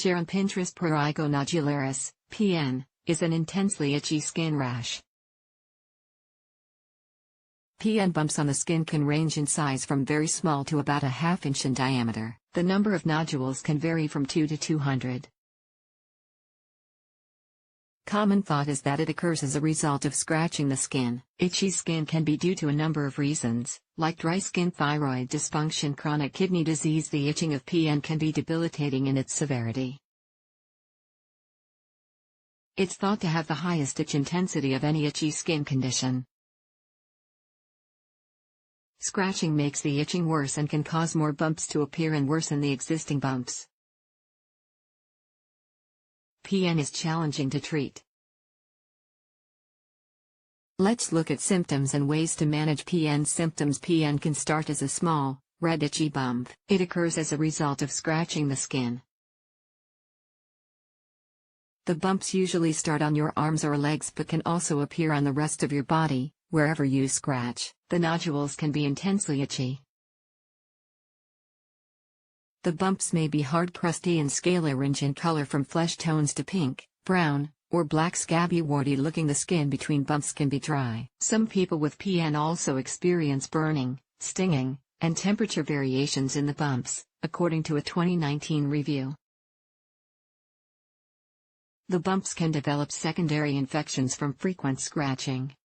Share on Pinterest. Prurigo nodularis, PN, is an intensely itchy skin rash. PN bumps on the skin can range in size from very small to about a ½ inch in diameter. The number of nodules can vary from 2 to 200. Common thought is that it occurs as a result of scratching the skin. Itchy skin can be due to a number of reasons, like dry skin, thyroid dysfunction, chronic kidney disease. The itching of PN can be debilitating in its severity. It's thought to have the highest itch intensity of any itchy skin condition. Scratching makes the itching worse and can cause more bumps to appear and worsen the existing bumps. PN is challenging to treat. Let's look at symptoms and ways to manage PN symptoms. PN can start as a small, red itchy bump. It occurs as a result of scratching the skin. The bumps usually start on your arms or legs but can also appear on the rest of your body, wherever you scratch. The nodules can be intensely itchy. The bumps may be hard, crusty and scaly, range in color from flesh tones to pink, brown, or black, scabby, warty looking. The skin between bumps can be dry. Some people with PN also experience burning, stinging, and temperature variations in the bumps, according to a 2019 review. The bumps can develop secondary infections from frequent scratching.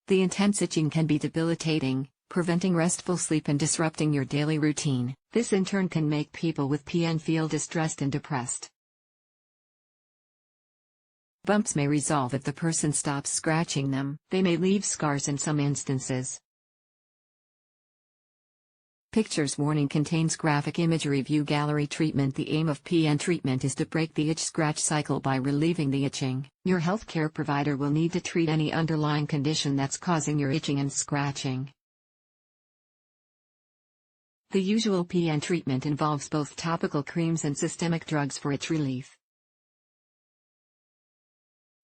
The intense itching can be debilitating, preventing restful sleep and disrupting your daily routine. This in turn can make people with PN feel distressed and depressed. Bumps may resolve if the person stops scratching them. They may leave scars in some instances. Pictures warning contains graphic imagery. View gallery. Treatment. The aim of PN treatment is to break the itch-scratch cycle by relieving the itching. Your healthcare provider will need to treat any underlying condition that's causing your itching and scratching. The usual PN treatment involves both topical creams and systemic drugs for itch relief.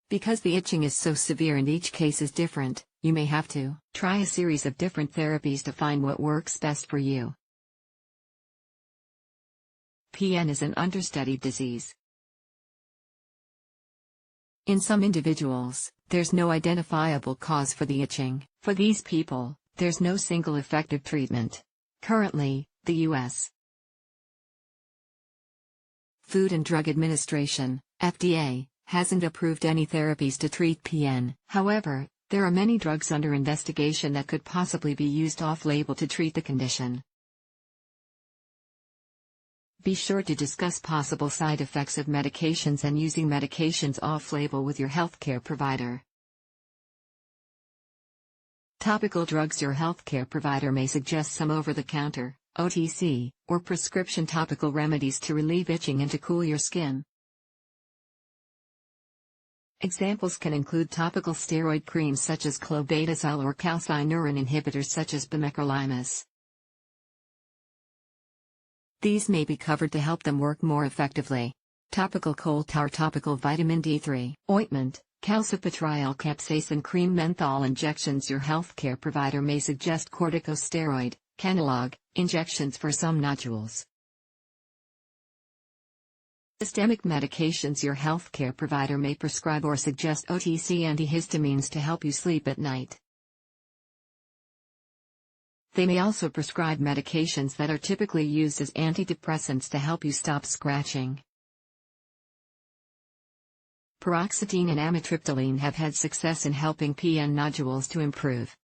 Because the itching is so severe and each case is different, you may have to try a series of different therapies to find what works best for you. PN is an understudied disease. In some individuals, there's no identifiable cause for the itching. For these people, there's no single effective treatment. Currently, the U.S. Food and Drug Administration, FDA, hasn't approved any therapies to treat PN. However, there are many drugs under investigation that could possibly be used off-label to treat the condition. Be sure to discuss possible side effects of medications and using medications off-label with your healthcare provider. Topical drugs. Your healthcare provider may suggest some over-the-counter, OTC, or prescription topical remedies to relieve itching and to cool your skin. Examples can include topical steroid creams such as clobetasol or calcineurin inhibitors such as bimecrolimus. These may be covered to help them work more effectively. Topical coal tar, topical vitamin D3 ointment, calcipotriol capsaicin cream, menthol injections. Your healthcare provider may suggest corticosteroid, Kenalog, injections for some nodules. Systemic medications. Your healthcare provider may prescribe or suggest OTC antihistamines to help you sleep at night. They may also prescribe medications that are typically used as antidepressants to help you stop scratching. Paroxetine and amitriptyline have had success in helping PN nodules to improve.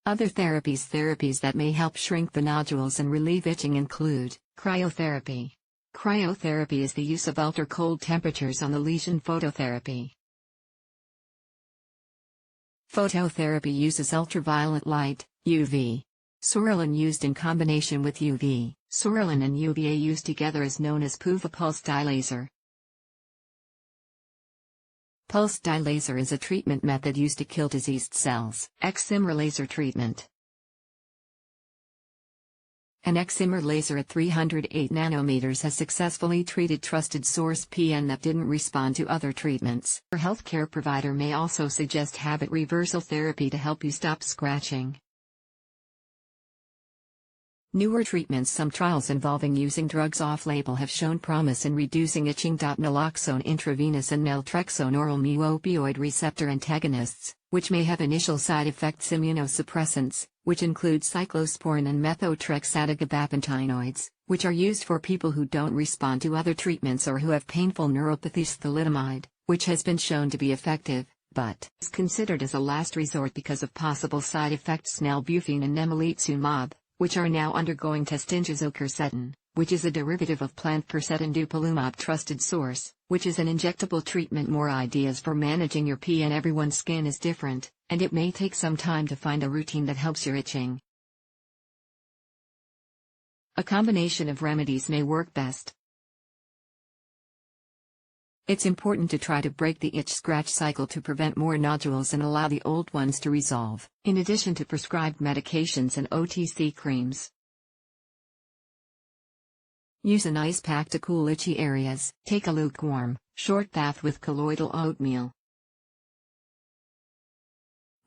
Other therapies that may help shrink the nodules and relieve itching include cryotherapy. Cryotherapy is the use of ultra-cold temperatures on the lesion. Phototherapy. Phototherapy uses ultraviolet light, UV. Psoralen used in combination with UV. Psoralen and UVA used together is known as PUVA pulse dye laser. Pulse dye laser is a treatment method used to kill diseased cells. Excimer laser treatment. An excimer laser at 308 nanometers has successfully treated trusted source PN that didn't respond to other treatments. Your healthcare provider may also suggest habit reversal therapy to help you stop scratching. Newer treatments. Some trials involving using drugs off-label have shown promise in reducing itching. Naloxone intravenous and naltrexone oral mu-opioid receptor antagonists, which may have initial side effects. Immunosuppressants, which include cyclosporin and methotrexate-gabapentinoids, which are used for people who don't respond to other treatments or who have painful neuropathies. Thalidomide, which has been shown to be effective, but is considered as a last resort because of possible side effects. Nalbuphine and nemolizumab, which are now undergoing testing. Quercetin, which is a derivative of plant quercetin. Dupilumab. Trusted source, which is an injectable treatment. More ideas for managing your PN. Everyone's skin is different, and it may take some time to find a routine that helps your itching. A combination of remedies may work best. It's important to try to break the itch-scratch cycle to prevent more nodules and allow the old ones to resolve, in addition to prescribed medications and OTC creams. Use an ice pack to cool itchy areas. Take a lukewarm, short bath with colloidal oatmeal.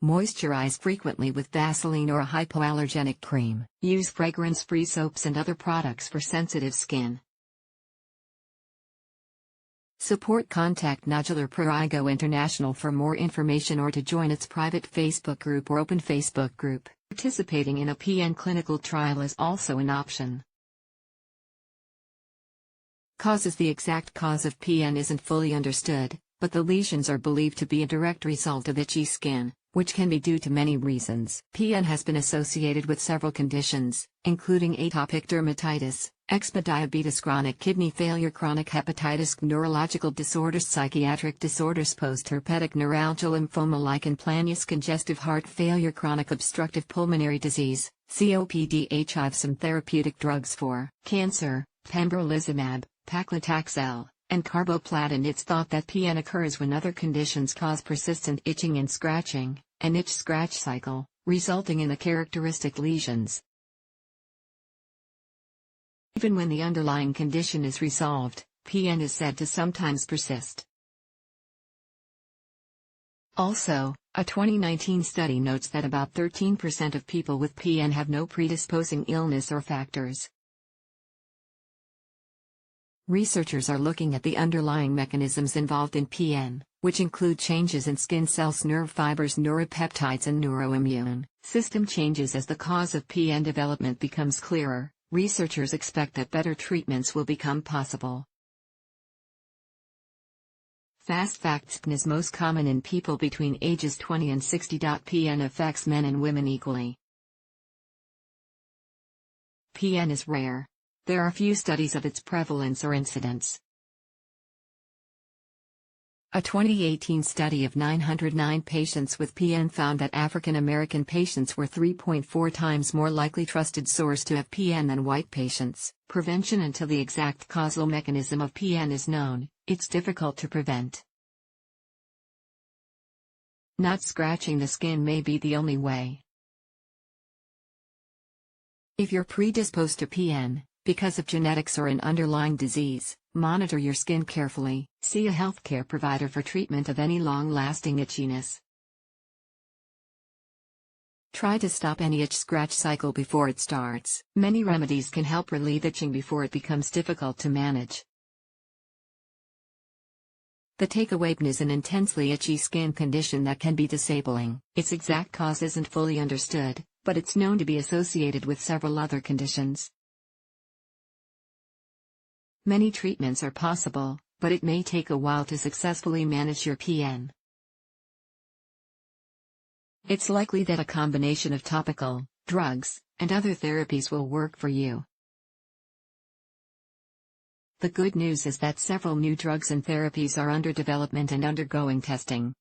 Moisturize frequently with Vaseline or a hypoallergenic cream. Use fragrance-free soaps and other products for sensitive skin. Support. Contact Nodular Prurigo International for more information or to join its private Facebook group or open Facebook group. Participating in a PN clinical trial is also an option. Causes. The exact cause of PN isn't fully understood, but the lesions are believed to be a direct result of itchy skin, which can be due to many reasons. PN has been associated with several conditions, including atopic dermatitis, eczema, diabetes, chronic kidney failure, chronic hepatitis, neurological disorders, psychiatric disorders, postherpetic neuralgia, lymphoma, lichen planus, congestive heart failure, chronic obstructive pulmonary disease, COPD. HIV. Some therapeutic drugs for cancer, pembrolizumab, paclitaxel, and carboplatin. It's thought that PN occurs when other conditions cause persistent itching and scratching, an itch-scratch cycle, resulting in the characteristic lesions. Even when the underlying condition is resolved, PN is said to sometimes persist. Also, a 2019 study notes that about 13% of people with PN have no predisposing illness or factors. Researchers are looking at the underlying mechanisms involved in PN, which include changes in skin cells, nerve fibers, neuropeptides, and neuroimmune system changes. As the cause of PN development becomes clearer, researchers expect that better treatments will become possible. Fast facts. PN is most common in people between ages 20 and 60. PN affects men and women equally. PN is rare. There are few studies of its prevalence or incidence. A 2018 study of 909 patients with PN found that African American patients were 3.4 times more likely trusted source to have PN than white patients. Prevention. Until the exact causal mechanism of PN is known, it's difficult to prevent. Not scratching the skin may be the only way. If you're predisposed to PN, because of genetics or an underlying disease, monitor your skin carefully. See a healthcare provider for treatment of any long-lasting itchiness. Try to stop any itch-scratch cycle before it starts. Many remedies can help relieve itching before it becomes difficult to manage. The takeaway: PN is an intensely itchy skin condition that can be disabling. Its exact cause isn't fully understood, but it's known to be associated with several other conditions. Many treatments are possible, but it may take a while to successfully manage your PN. It's likely that a combination of topical, drugs, and other therapies will work for you. The good news is that several new drugs and therapies are under development and undergoing testing.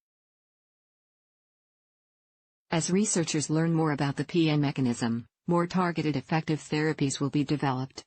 As researchers learn more about the PN mechanism, more targeted effective therapies will be developed.